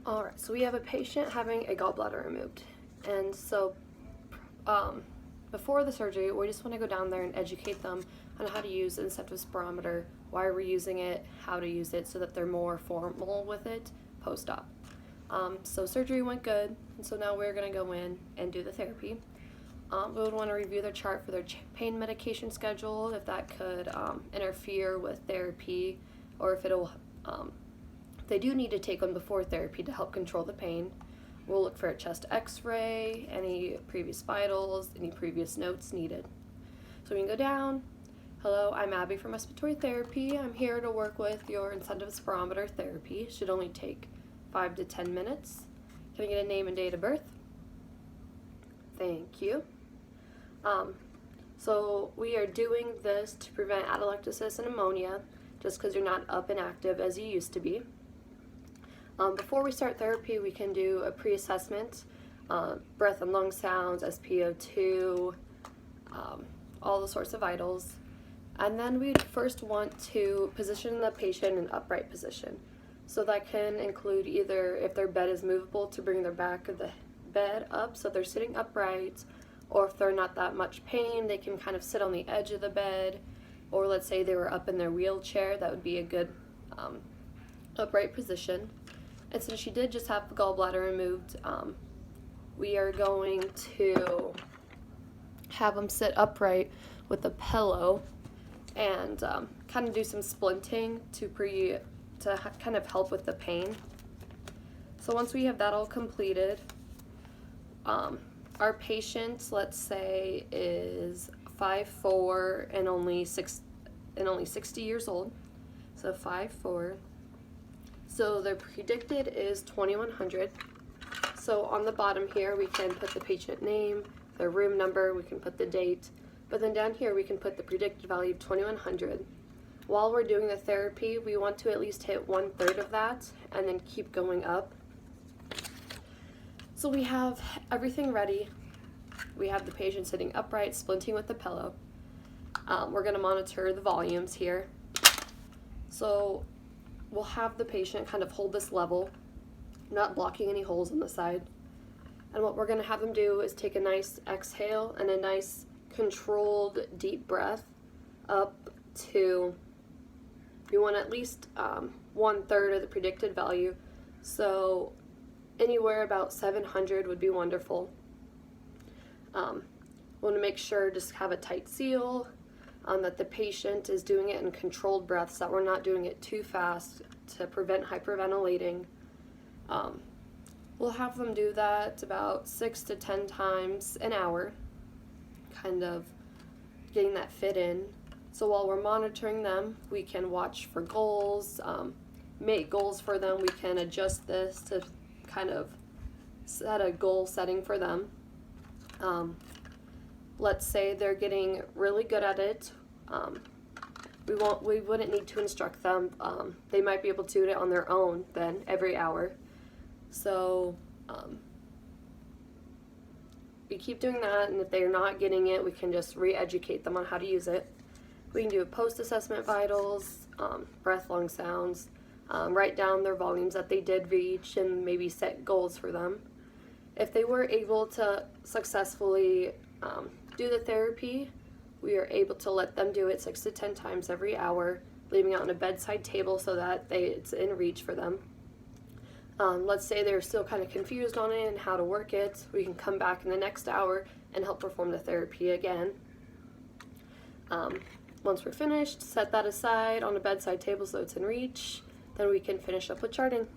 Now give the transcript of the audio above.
Alright, so we have a patient having a gallbladder removed. And so before the surgery, we just want to go down there and educate them on how to use the inceptive spirometer, why we're using it, how to use it so that they're more formal with it post-op. So surgery went good, and so now we're going to go in and do the therapy. We would want to review their chart for their pain medication schedule, if that could interfere with therapy, or if it'll they do need to take one before therapy to help control the pain. We'll look for a chest x-ray, any previous vitals, any previous notes needed. So we can go down. Hello, I'm Abby from Respiratory Therapy. I'm here to work with your incentive spirometer therapy. Should only take 5 to 10 minutes. Can I get a name and date of birth? Thank you. So we are doing this to prevent atelectasis and pneumonia, just because you're not up and active as you used to be. Before we start therapy, we can do a pre-assessment, breath and lung sounds, SpO2, all the sorts of vitals. And then we'd first want to position the patient in an upright position. So that can include either, if their bed is movable, to bring their back of the bed up so they're sitting upright, or if they're not that much pain, they can kind of sit on the edge of the bed, or let's say they were up in their wheelchair, that would be a good upright position. And since she did just have the gallbladder removed, we are going to have them sit upright with a pillow and kind of do some splinting to kind of help with the pain. So once we have that all completed, our patient, let's say, is 5'4" and only 60 years old. So 5'4". So their predicted is 2100. So on the bottom here we can put the patient name, their room number, we can put the date, but then down here we can put the predicted value of 2100. While we're doing the therapy, we want to at least hit 1/3 of that and then keep going up. So we have everything ready. We have the patient sitting upright, splinting with the pillow. We're going to monitor the volumes here. So we'll have the patient kind of hold this level, not blocking any holes in the side. And what we're going to have them do is take a nice exhale and a nice controlled deep breath up to, you want at least 1/3 of the predicted value. So anywhere about 700 would be wonderful. We want to make sure just have a tight seal, that the patient is doing it in controlled breaths, that we're not doing it too fast to prevent hyperventilating. We'll have them do that about 6 to 10 times an hour, kind of getting that fit in. So while we're monitoring them, we can watch for goals, make goals for them. We can adjust this to kind of set a goal setting for them. Let's say they're getting really good at it. We wouldn't need to instruct them. They might be able to do it on their own then every hour. So we keep doing that, and if they're not getting it, we can just re-educate them on how to use it. We can do a post-assessment vitals, breath, lung sounds, write down their volumes that they did reach, and maybe set goals for them. If they were able to successfully do the therapy, we are able to let them do it 6 to 10 times every hour, leaving it on a bedside table so that it's in reach for them. Let's say they're still kind of confused on it and how to work it. We can come back in the next hour and help perform the therapy again. Once we're finished, set that aside on a bedside table so it's in reach. Then we can finish up with charting.